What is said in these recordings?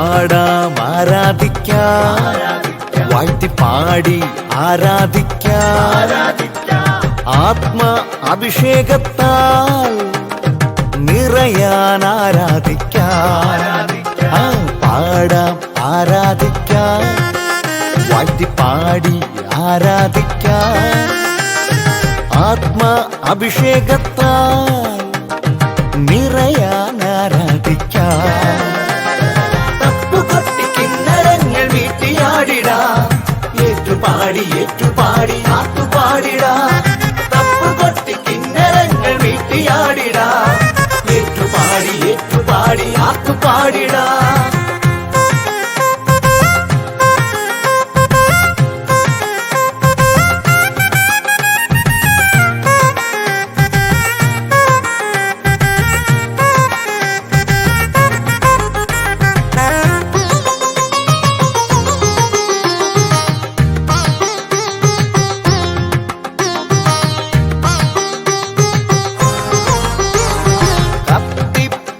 പാടാം ആരാധിക്കാം വാഴ്ത്തി പാടി ആരാധിക്കാം ആത്മ അഭിഷേകത്താൽ നിറയാൻ ആരാധിക്കാം പാടാം ആരാധിക്കാം വാഴ്ത്തി പാടി ആരാധിക്കാം ആത്മ അഭിഷേകത്താൽ നിറയാൻ ആരാധിക്കാം തപ്പുകൊട്ടി കിന്നരങ്ങൾ വീട്ടിയാടിടാം ഏറ്റുപാടി ഏറ്റുപാടി ആത്തുപാടിടാം തപ്പുകൊട്ടി കിന്നരങ്ങൾ വീട്ടിയാടിടാം ഏറ്റുപാടി ഏറ്റുപാടി ആത്തുപാടിടാം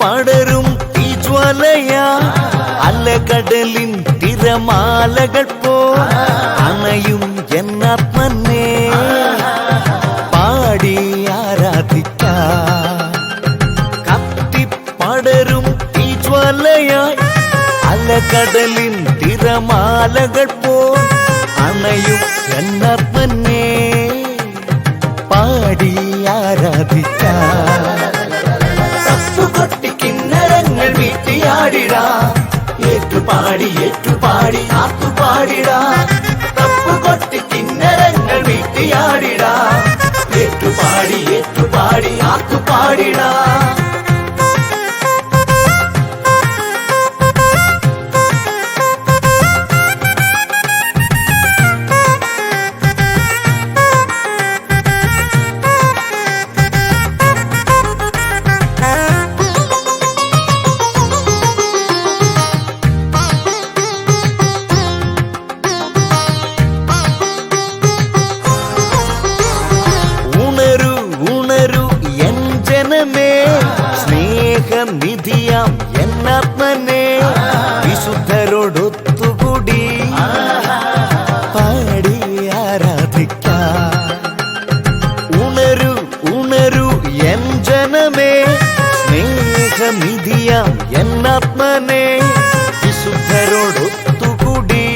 പടരും തീജ്വാലയാ അലകടലിൻ തിരമാലകൾ പോ അണയും എന്നാത്മനെ പാടി ആരാധിക്കാം കത്തിപ്പടരും തീജ്വാലയാ അലകടലിൻ തിരമാലകൾ പോ അണയും എന്നാത്മനെ പാടി ആരാധിക്കാം കിന്നരങ്ങൾ വീട്ടിയാടിടാം ഏറ്റുപാടി ഏറ്റുപാടി ആത്തുപാടിടാം തപ്പുകൊട്ടി കിന്നരങ്ങൾ വീട്ടിയാടിടാം ഏറ്റുപാടി ഏറ്റുപാടി ആത്തുപാടിടാം സ്നേഹനിധിയാം എന്നാത്മനെ വിശുദ്ധരോടൊത്തുകൂടി പാടി ആരാധിക്കാം ഉണരു ഉണരു എൻ ജനമേ സ്നേഹനിധിയാം എന്നാത്മനെ വിശുദ്ധരോടൊത്തുകൂടി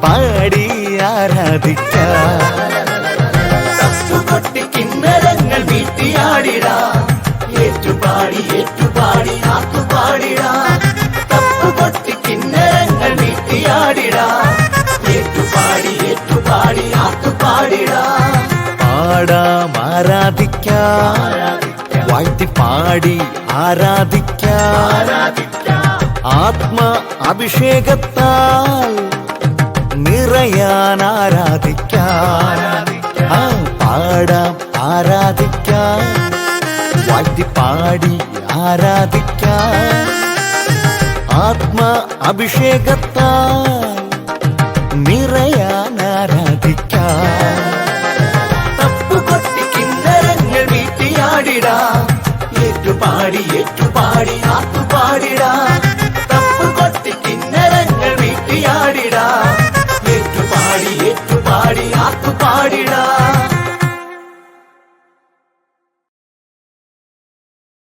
പാടി ആരാധിക്കാം കിന്നരങ്ങൾ വീട്ടിയാടിടാം ഏറ്റുപാടി ഏറ്റുപാടി ആത്തുപാടിടാം തപ്പുകൊട്ടി കിന്നരങ്ങൾ വീട്ടിയാടിടാം ഏറ്റുപാടി ഏറ്റുപാടി ആത്തുപാടിടാം പാടാം ആരാധിക്കാം വാഴ്ത്തി പാടി ആരാധിക്കാം ആത്മ അഭിഷേകത്താൽ നിറയാൻ ആരാധിക്കാം പാടാം ആരാധിക്കാം വാഴ്ത്തി പാടി ആരാധിക്കാം ആത്മ അഭിഷേകത്താൽ നിറയാൻ ആരാധിക്കാം തപ്പുകൊട്ടി കിന്നരങ്ങൾ വീട്ടിയാടിടാം ഏറ്റുപാടി ഏറ്റുപാടി ആത്തുപാടിടാം